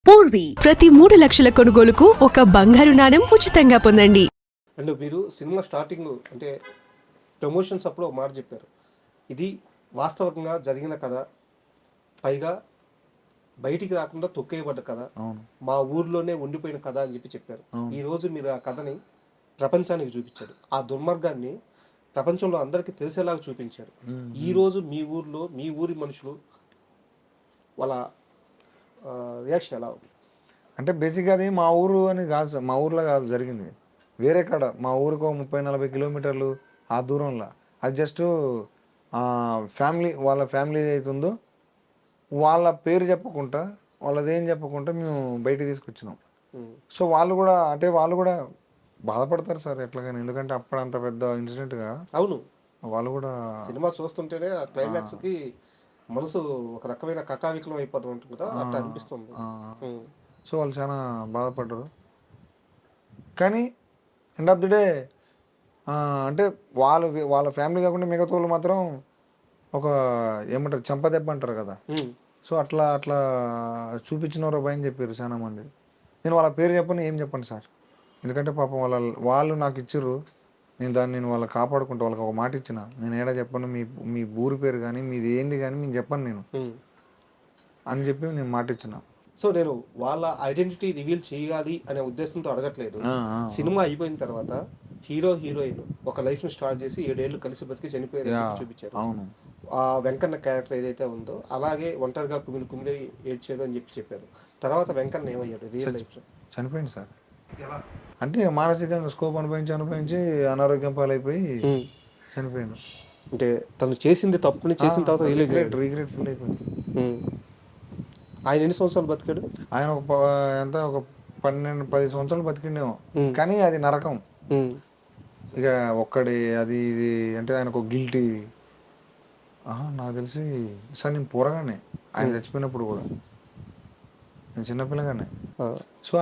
పూర్వీ ప్రతి 3 లక్షల కొనుగోలుకు ఒక బంగారు నాణెం ఉచితంగా పొందండి. అండ్ మీరు సినిమా స్టార్టింగ్ అంటే ప్రమోషన్స్ అప్పుడు ఒక మాట చెప్పారు, ఇది వాస్తవంగా జరిగిన కథ, పైగా బయటికి రాకుండా తొక్కేయబడ్డ కథ, మా ఊర్లోనే ఉండిపోయిన కథ అని చెప్పారు. ఈరోజు మీరు ఆ కథని ప్రపంచానికి చూపించారు, ఆ దుర్మార్గాన్ని ప్రపంచంలో అందరికీ తెలిసేలాగా చూపించారు. ఈరోజు మీ ఊర్లో మీ ఊరి మనుషులు వాళ్ళ రియాక్షన్ ఎలా ఉంది? అంటే బేసిక్గా అది మా ఊరు అని కాదు సార్, మా ఊర్లో కాదు జరిగింది, వేరే కాడ మా ఊరికి 30-40 కిలోమీటర్లు ఆ దూరంలో. అది జస్ట్ ఫ్యామిలీ, వాళ్ళ ఫ్యామిలీ అవుతుందో వాళ్ళ పేరు చెప్పకుండా, వాళ్ళదేం చెప్పకుండా మేము బయటికి తీసుకొచ్చినాం. సో వాళ్ళు కూడా బాధపడతారు సార్ ఎట్లాగైనా, ఎందుకంటే అప్పుడు అంత పెద్ద ఇన్సిడెంట్గా. అవును, వాళ్ళు కూడా సినిమా చూస్తుంటేనే ఆ క్లైమాక్స్కి మనసు ఒక రకమైన కకావికలం అయిపోతూ ఉంటుంది కదా, అట్లా అనిపిస్తుంది. సో వాళ్ళు చాలా బాధపడ్డారు. కానీ ఎండ్ ఆఫ్ ది డే అంటే వాళ్ళ ఫ్యామిలీ కాకుండా మిగతా వాళ్ళు మాత్రం ఒక ఏమంటారు చెంపదెబ్బ అంటారు కదా, సో అట్లా చూపించినారో భయం చెప్పారు చాలా మంది. నేను వాళ్ళ పేరు చెప్పని ఏం చెప్పండి సార్, ఎందుకంటే పాపం వాళ్ళు నాకు ఇచ్చిర్రు, నేను వాళ్ళకి కాపాడుకుంటా. వాళ్ళకి ఒక మాట ఇచ్చిన, నేను ఏడా చెప్పను, మీ ఊరి పేరు కానీ మీది ఏంది కానీ నేను చెప్పను నేను అని చెప్పి నేను మాట ఇచ్చిన. సో నేను వాళ్ళ ఐడెంటిటీ రివీల్ చేయాలి అనే ఉద్దేశంతో అడగట్లేదు. సినిమా అయిపోయిన తర్వాత హీరో హీరోయిన్ ఒక లైఫ్ ని స్టార్ట్ చేసి 7 ఏళ్ళు కలిసి బతికి చనిపోయారు చూపించారు. ఆ వెంకన్న క్యారెక్టర్ ఏదైతే ఉందో అలాగే ఒంటరిగా కుమిలి ఏడ్చాడు అని చెప్పారు. తర్వాత వెంకన్న ఏమయ్యాడు రియల్ లైఫ్? చనిపోయింది సార్. అంటే మానసికంగా స్కోప్ అనుభవించి అనారోగ్యం పాలైపోయి చనిపోయాడు. అంటే తను చేసింది తప్పుని చేసిన తర్వాత రిగ్రెట్ ఫుల్ అయిపోయింది. ఆయన ఎన్ని సంవత్సరాలు బతికాడు? ఆయన ఒక 12-10 సంవత్సరాలు బతికిండేమో, కానీ అది నరకం. ఇక ఒక్కడి అది ఇది అంటే ఆయనకు గిల్టీ. నాకు తెలిసి సార్ నేను పోరగానే ఆయన చచ్చిపోయినప్పుడు కూడా, నేను చిన్నపిల్లగానే. సో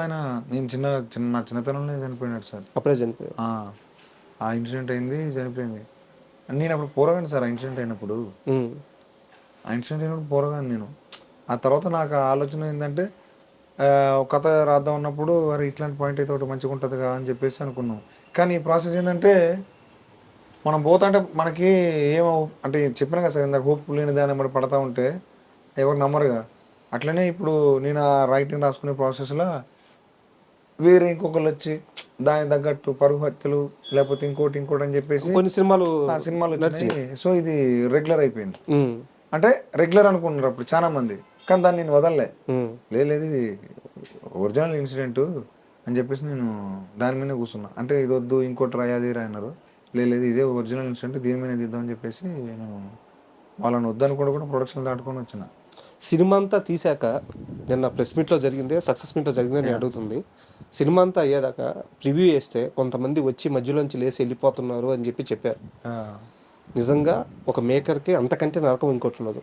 నేను చిన్నతనంలో చనిపోయినాడు సార్. అప్పుడే చనిపోయాడు. ఆ ఇన్సిడెంట్ అయింది, చనిపోయింది. నేను అప్పుడు పోరగాను సార్. ఆ ఇన్సిడెంట్ అయినప్పుడు పోరగాను నేను. ఆ తర్వాత నాకు ఆలోచన ఏంటంటే కథ రాద్దాం ఉన్నప్పుడు అరే ఇట్లాంటి పాయింట్ అయితే ఒకటి మంచిగా ఉంటుంది కదా అని చెప్పేసి అనుకున్నాం. కానీ ఈ ప్రాసెస్ ఏంటంటే మనం పోతుంటే మనకి అంటే చెప్పినా కదా సార్, ఇందాక హోప్ లేని దాన్ని మరి పడతా ఉంటే ఎవరు నమ్మరుగా. అట్లనే ఇప్పుడు నేను ఆ రైటింగ్ రాసుకునే ప్రాసెస్లో వేరే ఇంకొకరు వచ్చి దానికి తగ్గట్టు పరుగు హత్యలు లేకపోతే ఇంకోటి అని చెప్పేసి కొన్ని సినిమాలు వచ్చినాయి. సో ఇది రెగ్యులర్ అయిపోయింది. అంటే రెగ్యులర్ అనుకుంటున్నారు అప్పుడు చాలా మంది, కానీ దాన్ని నేను వదలలే. లేదు ఇది ఒరిజినల్ ఇన్సిడెంట్ అని చెప్పేసి నేను దాని మీద కూర్చున్నా. అంటే ఇది వద్దు ఇంకోటి రాయాది రాయన్నారు, లేదు ఇదే ఒరిజినల్ ఇన్సిడెంట్, దీని మీద తీద్దామని చెప్పేసి నేను వాళ్ళని వద్దనుకోవడం కూడా ప్రొడక్షన్ దాటుకొని వచ్చిన. సినిమా అంతా తీసాక నిన్న ప్రెస్ మీట్లో జరిగిందే సక్సెస్ మీట్లో జరిగిందని అడుగుతుంది. సినిమా అంతా అయ్యేదాకా ప్రివ్యూ వేస్తే కొంతమంది వచ్చి మధ్యలోంచి లేసి వెళ్ళిపోతున్నారు అని చెప్పారు. నిజంగా ఒక మేకర్కి అంతకంటే నరకం ఇంకోటి ఉండదు.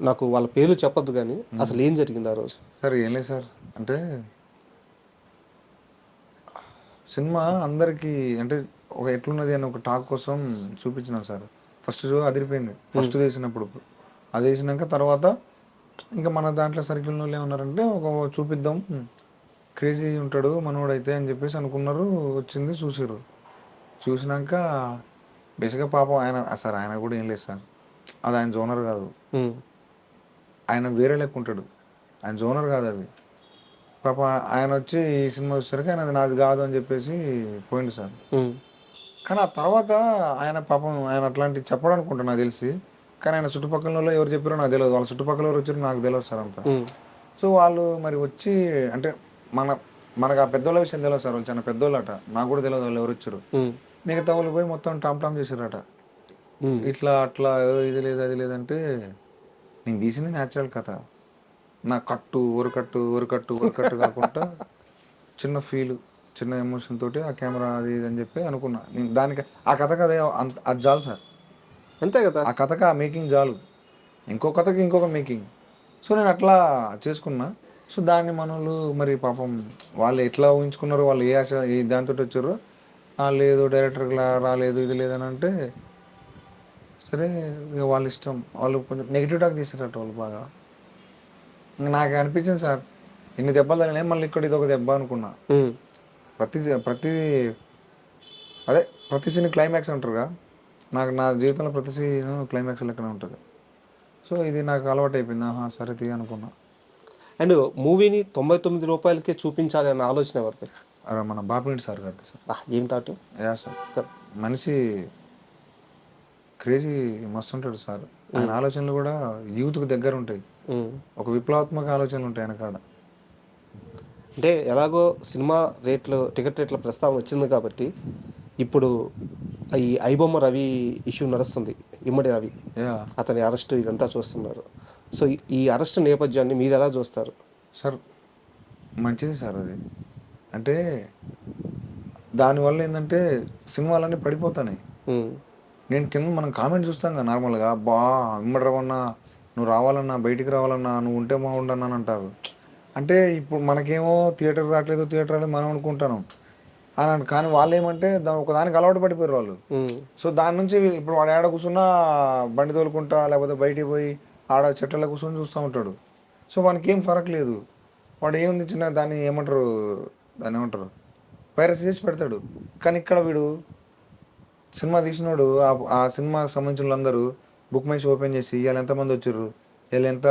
నాకు వాళ్ళ పేర్లు చెప్పొద్దు, కానీ అసలు ఏం జరిగింది ఆ రోజు? సార్ ఏం లేదు సార్, అంటే సినిమా అందరికీ అంటే ఒక ఎట్లున్నది అని ఒక టాక్ కోసం చూపించినాం సార్. ఫస్ట్ షో అదిరిపోయింది, ఫస్ట్ చేసినప్పుడు. అది వేసినాక తర్వాత ఇంకా మన దాంట్లో సర్కిల్లో ఏమన్నారంటే ఒక చూపిద్దాం, క్రేజీ ఉంటాడు మనోడైతే అని చెప్పేసి అనుకున్నారు. వచ్చింది, చూసినాక బేసిక్గా పాపం ఆయన కూడా ఏం లేదు సార్, అది ఆయన జోనర్ కాదు, ఆయన వేరే లెక్క ఉంటాడు, ఆయన జోనర్ కాదు అది. పాప ఆయన వచ్చి ఈ సినిమా వచ్చేసరికి ఆయన అది నాది కాదు అని చెప్పేసి పోయింది సార్. కానీ ఆ తర్వాత ఆయన పాపం ఆయన అట్లాంటివి చెప్పడం అనుకుంటా నాకు తెలిసి, కానీ ఆయన చుట్టుపక్కల ఎవరు చెప్పారో నాకు తెలియదు, వాళ్ళ చుట్టుపక్కల ఎవరు వచ్చారో నాకు తెలియదు సార్ అంతా. సో వాళ్ళు మరి వచ్చి అంటే మనకు ఆ పెద్దోళ్ళ విషయం తెలియదు సార్, వాళ్ళు చాలా పెద్దోళ్ళు అట, నాకు కూడా తెలియదు వాళ్ళు ఎవరు వచ్చారు. మిగతా వాళ్ళు పోయి మొత్తం టామ్ చేశారట, ఇట్లా అట్లా ఇది లేదు అది లేదంటే. నేను తీసింది న్యాచురల్ కథ, నా ఊరకట్టు కాకుండా చిన్న ఫీల్, చిన్న ఎమోషన్ తోటి ఆ కెమెరా అది ఇది అని చెప్పి అనుకున్నా. నేను దానికి ఆ కథకు అదే అది చాలు సార్, అంతే కదా. ఆ కథకు ఆ మేకింగ్ చాలు, ఇంకో కథకి ఇంకొక మేకింగ్. సో నేను అట్లా చేసుకున్నా. సో దాన్ని మనోళ్ళు మరి పాపం వాళ్ళు ఎట్లా ఊహించుకున్నారో, వాళ్ళు ఏ ఆశ దాంతో వచ్చారో, లేదు డైరెక్టర్ రాలేదు ఇది లేదని అంటే సరే ఇక వాళ్ళ ఇష్టం. వాళ్ళు కొంచెం నెగిటివ్ టాక్ తీసారట వాళ్ళు బాగా. నాకు అనిపించింది సార్, ఇన్ని దెబ్బలు తగిలినాయి, మళ్ళీ ఇక్కడ ఇది ఒక దెబ్బ అనుకున్నా. ఉమ్, ప్రతి అదే ప్రతి సీన్ క్లైమాక్స్ అంటారుగా, నాకు నా జీవితంలో ప్రతి సీన్ క్లైమాక్స్ లెక్కనే ఉంటుంది. సో ఇది నాకు అలవాటు అయిపోయింది. ఆహా సరే తీ అనుకున్నా. అండ్ మూవీని 99 రూపాయలకే చూపించాలి అన్న ఆలోచన ఎవరిది? అరే మన బాపినేని సార్ గారిది సార్. ఏం థాట్? Yeah sir. మనిషి క్రేజీ మస్తు ఉంటాడు సార్. ఆయన ఆలోచనలు కూడా యూత్కి దగ్గర ఉంటాయి. ఒక విప్లవాత్మక ఆలోచనలు ఉంటాయి ఆయన కాడ. అంటే ఎలాగో సినిమా రేట్లు, టికెట్ రేట్ల ప్రస్తావన వచ్చింది కాబట్టి ఇప్పుడు ఈ ఐబొమ్మ రవి ఇష్యూ నడుస్తుంది. ఇమ్మడి రవి యా అతని అరెస్ట్ ఇదంతా చూస్తున్నారు. సో ఈ అరెస్ట్ నేపథ్యాన్ని మీరు ఎలా చూస్తారు? సార్ మంచిది సార్ అది. అంటే దానివల్ల ఏంటంటే సినిమాలన్నీ పడిపోతాయి. ఉమ్, నేను కింద మనం కామెంట్ చూస్తాం కదా నార్మల్గా, బా ఇమ్మడి రవన్నా నువ్వు రావాలన్నా, బయటికి రావాలన్నా, నువ్వు ఉంటే బాగుండన్నా అని అంటారు. అంటే ఇప్పుడు మనకేమో థియేటర్ రావట్లేదు, థియేటర్ రాలేదు మనం అనుకుంటాను అని. కానీ వాళ్ళు ఏమంటే ఒకదానికి అలవాటు పడిపోయారు వాళ్ళు. ఉమ్, సో దాని నుంచి ఇప్పుడు వాడు ఏడ కూర్చున్నా బండి తోలుకుంటా, లేకపోతే బయటికి పోయి ఆడ చెట్లలో కూర్చొని చూస్తూ ఉంటాడు. సో వానికి ఏం ఫరక్ లేదు. వాడు ఏముంది చిన్న దాన్ని ఏమంటారు పైరసీ చేసి పెడతాడు. కానీ ఇక్కడ వీడు సినిమా తీసినాడు, ఆ సినిమాకి సంబంధించిన వాళ్ళందరూ బుక్ మై షో ఓపెన్ చేసి ఇవాళ ఎంతమంది వచ్చారు, వీళ్ళు ఎంత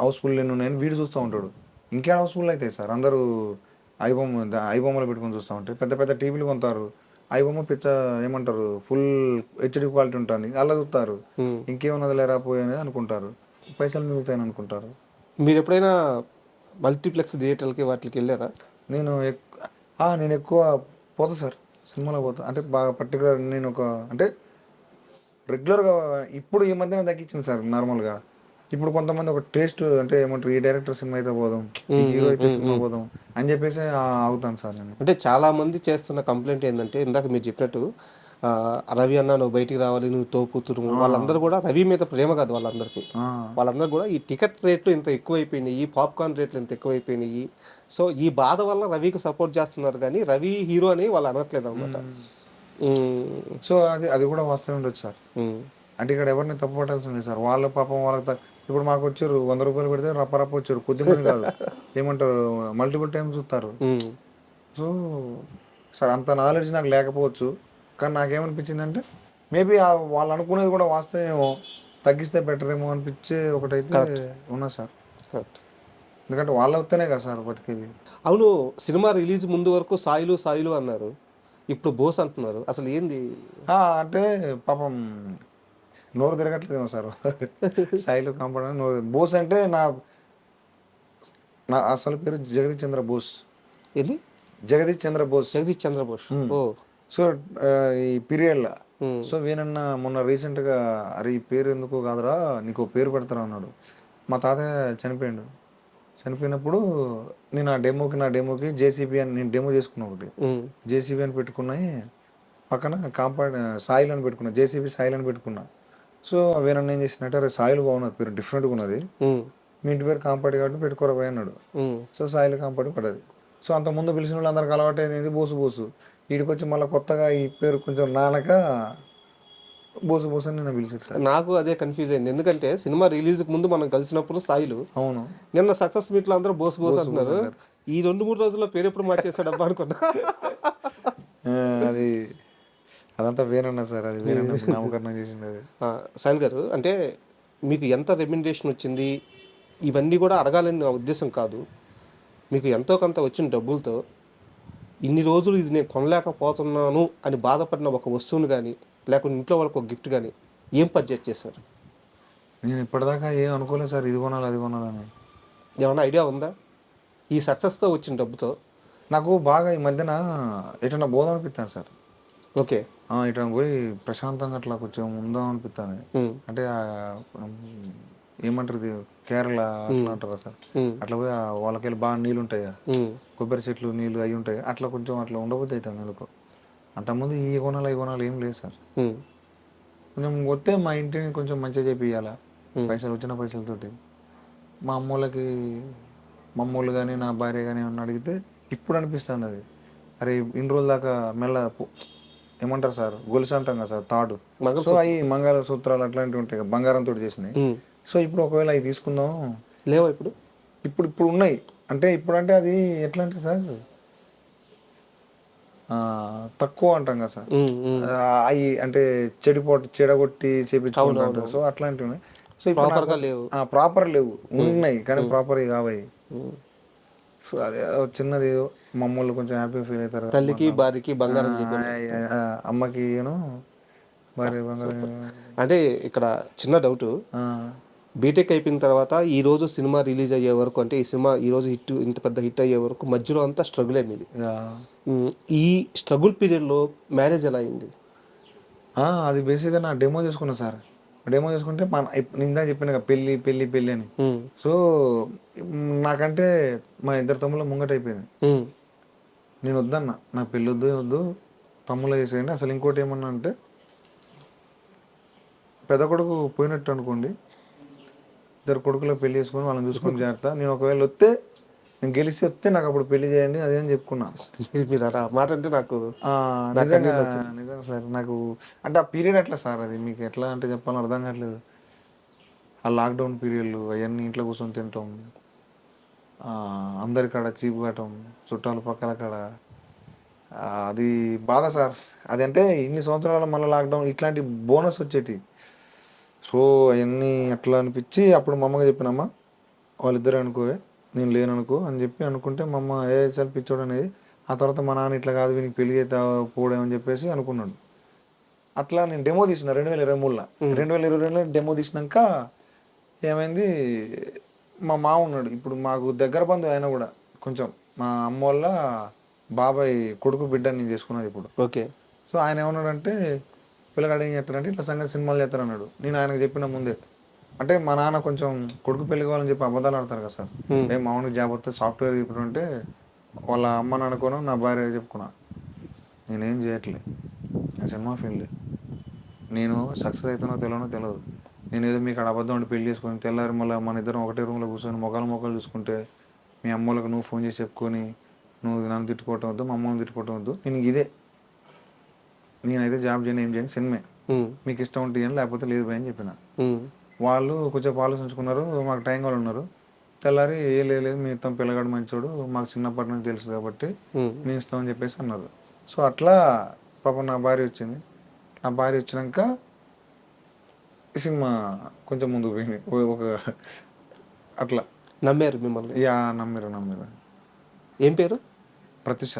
హౌస్ఫుల్ ఎన్ని ఉన్నాయని వీడు చూస్తూ ఉంటాడు. ఇంకేం హౌస్ఫుల్ అవుతాయి సార్, అందరూ ఐబొమ్మలు పెట్టుకొని చూస్తూ ఉంటాయి. పెద్ద పెద్ద టీవీలు కొంటారు, ఐబొమ్మ పిచ్చ ఏమంటారు ఫుల్ హెచ్డి క్వాలిటీ ఉంటుంది, అలా చూస్తారు. ఉమ్. ఇంకేమున్నది లేరా పోయి అనేది అనుకుంటారు, పైసలు మిగులుతాయని అనుకుంటారు. మీరు ఎప్పుడైనా మల్టీప్లెక్స్ థియేటర్లకి వాటికి వెళ్ళారా? నేను ఎక్కువ పోతా సార్, సినిమాలో పోతా. అంటే బాగా పర్టికులర్ నేను అంటే రెగ్యులర్గా ఇప్పుడు ఈ మధ్యన తగ్గించింది సార్. నార్మల్గా ఇప్పుడు కొంతమంది ఒక టేస్ట్ అంటే ఏమంటారు, ఈ డైరెక్టర్ సినిమా అయితే పోదాం, ఈ హీరో అయితే సినిమా పోదాం అని చెప్పేసి ఆగుతాను సార్ నేను. అంటే చాలా మంది చేస్తున్న కంప్లైంట్ ఏంటంటే, ఇందాక మీరు చెప్పినట్టు రవి అన్న నువ్వు బయటికి రావాలి, నువ్వు తోపుతురు, వాళ్ళందరూ కూడా రవి మీద ప్రేమ కాదు వాళ్ళందరికీ. వాళ్ళందరూ కూడా ఈ టికెట్ రేట్లు ఇంత ఎక్కువైపోయినాయి, ఈ పాప్కార్న్ రేట్లు ఇంత ఎక్కువైపోయినాయి. సో ఈ బాధ వల్ల రవికి సపోర్ట్ చేస్తున్నారు, కానీ రవి హీరో అని వాళ్ళు అనట్లేదు అనమాట. సో అది కూడా వాస్తవం ఉండొచ్చు సార్. అంటే ఇక్కడ ఎవరిని తప్పు పట్టాల్సింది సార్. వాళ్ళ పాపం వాళ్ళకి ఇప్పుడు మాకు వచ్చారు 100 రూపాయలు పెడితే రప్ప వచ్చారు, కొద్దిమంది కాదు ఏమంటారు మల్టిపుల్ టైమ్స్ చూస్తారు. సో సార్ అంత నాలెడ్జ్ నాకు లేకపోవచ్చు, కానీ నాకేమనిపించిందంటే మేబీ వాళ్ళు అనుకునేది కూడా వాస్తవేమో, తగ్గిస్తే బెటర్ ఏమో అనిపించే ఒకటైతే ఉన్నా సార్. ఎందుకంటే వాళ్ళు వస్తేనే కదా సార్ బతికేది. అవును, సినిమా రిలీజ్ ముందు వరకు సాయిలు అన్నారు, ఇప్పుడు బోస్ అంటున్నారు. అసలు ఏంది? అంటే పాపం నోరు తిరగట్లేదేమో సార్ సాయిలు కాంపౌండ్ నోరు. బోస్ అంటే నా అసలు పేరు జగదీష్ చంద్ర బోస్. ఏంది? జగదీష్ చంద్ర బోస్. ఓ. సో ఈ పీరియడ్లో సో వీనన్న మొన్న రీసెంట్గా అరే ఈ పేరు ఎందుకు కాదురా నీకు పేరు పెడతారా అన్నాడు. మా తాతయ్య చనిపోయినప్పుడు నేను నా డెమోకి జేసీబీ అని నేను డెమో చేసుకున్నా, ఒకటి జేసీబీ అని పెట్టుకున్నాయి, పక్కన కాంపౌండ్ సాయిల్ అని పెట్టుకున్నా, జేసీబీ సాయిల్ అని పెట్టుకున్నా. సో వేనన్న ఏం చేసినట్టు అరే సాయిల్ బాగున్నది, పేరు డిఫరెంట్గా ఉన్నది, మీ ఇంటి పేరు కాంపౌండ్ కాబట్టి పెట్టుకోరా అన్నాడు. సో సాయిల్ కాంపౌండ్ పడ్డది. సో అంత ముందు పిలిచిన వాళ్ళు అందరికి అలవాటు అనేది బోసు. వీడికి వచ్చి మళ్ళీ కొత్తగా ఈ పేరు కొంచెం నానక బోసు అని నేను పిలిచేస్తాను. నాకు అదే కన్ఫ్యూజ్ అయింది, ఎందుకంటే సినిమా రిలీజ్కి ముందు మనం కలిసినప్పుడు సాయిలు, అవును, నిన్న సక్సెస్ మీట్లో అందరూ బోసు అంటున్నారు. ఈ 2-3 రోజుల్లో పేరు ఎప్పుడు మార్చేస్తాడు అబ్బా అనుకున్నా. అది అదంతా వేనన్నా సార్, అది వేనన్నా నామకరణం చేసింది అది. సాయిల్ గారు, అంటే మీకు ఎంత రెమ్యునరేషన్ వచ్చింది ఇవన్నీ కూడా అడగాలని నా ఉద్దేశం కాదు. మీకు ఎంతో కొంత వచ్చిన డబ్బులతో ఇన్ని రోజులు ఇది నేను కొనలేకపోతున్నాను అని బాధపడిన ఒక వస్తువును కానీ, లేకుంటే ఇంట్లో వాళ్ళకి ఒక గిఫ్ట్ కానీ ఏం పర్చేస్ చేశారు? నేను ఇప్పటిదాకా ఏం అనుకోలేదు సార్, ఇది కొనాలి అది కొనాలని. ఏమన్నా ఐడియా ఉందా ఈ సక్సెస్తో వచ్చిన డబ్బుతో? నాకు బాగా ఈ మధ్యన ఎటన్నా పోదాం అనిపిస్తాను సార్. ఓకే, ఇట్లా పోయి ప్రశాంతంగా అట్లా కొంచెం ఉందాం అనిపిస్తాను. అంటే ఏమంటారు ఇది కేరళ అట్లా అంటారా సార్, అట్లా పోయి వాళ్ళకెళ్ళి బాగా నీళ్ళు ఉంటాయా, కొబ్బరి చెట్లు నీళ్ళు అవి ఉంటాయి, అట్లా కొంచెం అట్లా ఉండబోద్ది అవుతాను నెలకు. అంతకుముందు ఈ కొనాలి ఏం లేదు సార్. కొంచెం వస్తే మా ఇంటిని కొంచెం మంచిగా చేపియాలా, పైసలు వచ్చిన పైసలతోటి. మా అమ్మోళ్ళు కానీ నా భార్య కానీ ఏమన్నా అడిగితే ఇప్పుడు అనిపిస్తుంది అది, అరే ఇన్ని రోజుల దాకా మెల్ల ఏమంటారు సార్ గొలుసు అంటాం కదా సార్, తాడు. సో అవి మంగళసూత్రాలు అట్లాంటివి ఉంటాయి కదా బంగారంతో చేసినాయి. సో ఇప్పుడు ఒకవేళ అవి తీసుకుందాం లేవా ఇప్పుడు? ఇప్పుడు ఇప్పుడు ఉన్నాయి. అంటే ఇప్పుడంటే అది ఎట్లా అంటే సార్ తక్కువ అంటాం కదా సార్. అవి అంటే చెడగొట్టి చేపించుకుంటా అంటారు. సో అట్లాంటివి ఉన్నాయి. సో ఇప్పుడు ప్రాపర్గా లేవు. ప్రాపర్ లేవు, ఉన్నాయి కానీ ప్రాపర్ కావాలి. సో అదే చిన్నది ఏదో మమ్మల్ని కొంచెం హ్యాపీగా ఫీల్ అవుతారు. తల్లికి భార్యకి బంగారం చెప్పి అమ్మకి భార్య బంగారం. అంటే ఇక్కడ చిన్న డౌట్, బీటెక్ అయిపోయిన తర్వాత ఈ రోజు సినిమా రిలీజ్ అయ్యే వరకు, అంటే ఈ సినిమా ఈ రోజు హిట్, ఇంత పెద్ద హిట్ అయ్యే వరకు మధ్యలో అంతా స్ట్రగుల్ మీది. ఈ స్ట్రగుల్ పీరియడ్లో మ్యారేజ్ ఎలా అయింది? అది బేసిక్గా నా డెమో చేసుకున్నా సార్. డెమో చేసుకుంటే నిందా చెప్పిన కదా, పెళ్ళి పెళ్ళి పెళ్ళి అని. సో నాకంటే మా ఇద్దరు తమ్ముళ్ళ ముంగట అయిపోయింది. నేను వద్దన్నా, నాకు పెళ్ళి వద్దు తమ్ముళ్ళ చేసేయండి. అసలు ఇంకోటి ఏమన్నా అంటే పెద్ద కొడుకు పోయినట్టు అనుకోండి, ఇద్దరు కొడుకులో పెళ్లి చేసుకొని వాళ్ళని చూసుకొని జాగ్రత్త. నేను ఒకవేళ నేను గెలిచి వస్తే నాకు అప్పుడు పెళ్లి చేయండి అదే అని చెప్పుకున్నా. మీరు మాట అంటే నాకు నిజంగా సార్. నాకు అంటే ఆ పీరియడ్ ఎట్లా సార్, అది మీకు ఎట్లా అంటే చెప్పాలని అర్థం కావట్లేదు. ఆ లాక్డౌన్ పీరియడ్లు అవన్నీ ఇంట్లో కూర్చొని తింటాం, అందరి కాడ చీపు కట్టం, చుట్టాలు పక్కల కాడ, అది బాధ సార్. అది అంటే ఇన్ని సంవత్సరాలు మళ్ళీ లాక్డౌన్ ఇట్లాంటి బోనస్ వచ్చేటి. సో అవన్నీ అట్లా అనిపించి అప్పుడు మా అమ్మగా చెప్పినమ్మా, వాళ్ళిద్దరే అనుకోవే, నేను లేననుకో అని చెప్పి అనుకుంటే మా అమ్మ సార్ పిచ్చోడు అనేది. ఆ తర్వాత మా నాన్న ఇట్లా కాదు, వీనికి పెళ్లి అయితే పోవడమని చెప్పేసి అనుకున్నాడు. అట్లా నేను డెమో తీసిన 2023లో. 2022లో డెమో తీసినాక ఏమైంది, మా మామ ఉన్నాడు ఇప్పుడు మాకు దగ్గర బంధువు, ఆయన కూడా కొంచెం మా అమ్మ వాళ్ళ బాబాయ్ కొడుకు బిడ్డ నేను చేసుకున్నది ఇప్పుడు. ఓకే. సో ఆయన ఏమన్నాడంటే, పిల్లగాడు ఏం చేస్తారంటే ఇట్లా సంగతి సినిమాలు చేస్తారన్నాడు. నేను ఆయనకు చెప్పిన ముందే, అంటే మా నాన్న కొంచెం కొడుకు పెళ్లి కావాలని చెప్పి అబద్ధాలు ఆడతారు కదా సార్. మామూలుగా జాబ్ వస్తే సాఫ్ట్వేర్ ఇప్పుడు అంటే వాళ్ళ అమ్మ నాన్నకోను నా భార్య చెప్పుకున్నా, నేనేం చేయట్లే, నా సినిమా ఫీల్డ్, నేను సక్సెస్ అవుతానో తెలియదు. నేను ఏదో మీకు అబద్ధం అంటే పెళ్లి చేసుకొని తెల్లారి మళ్ళీ మన ఇద్దరం ఒకటే రూమ్లో కూర్చొని మొక్కలు చూసుకుంటే మీ అమ్మలకు నువ్వు ఫోన్ చేసి చెప్పుకొని నువ్వు నన్ను తిట్టుకోవటం వద్దు, మా అమ్మని తిట్టుకోవటం వద్దు, నేను ఇదే, నేనైతే జాబ్ చేయను, ఏం చేయను, సినిమే, మీకు ఇష్టం ఉంటే చేయను, లేకపోతే లేదు భయ అని చెప్పిన. వాళ్ళు కొంచెం ఆలోచించుకున్నారు, మాకు టైం వాళ్ళు ఉన్నారు. తెల్లారి లేదు మీ ఇస్తాం, పిల్లగాడు మంచోడు, మాకు చిన్నప్పటి నుంచి తెలుసు కాబట్టి నేను ఇస్తామని చెప్పేసి అన్నారు. సో అట్లా పాపం నా భార్య వచ్చింది. నా భార్య వచ్చినాక ఈ సినిమా కొంచెం ముందుకు పోయింది. ఒక అట్లా నమ్మారు మిమ్మల్ని? నమ్మారు. ఏం పేరు? ప్రత్యూష.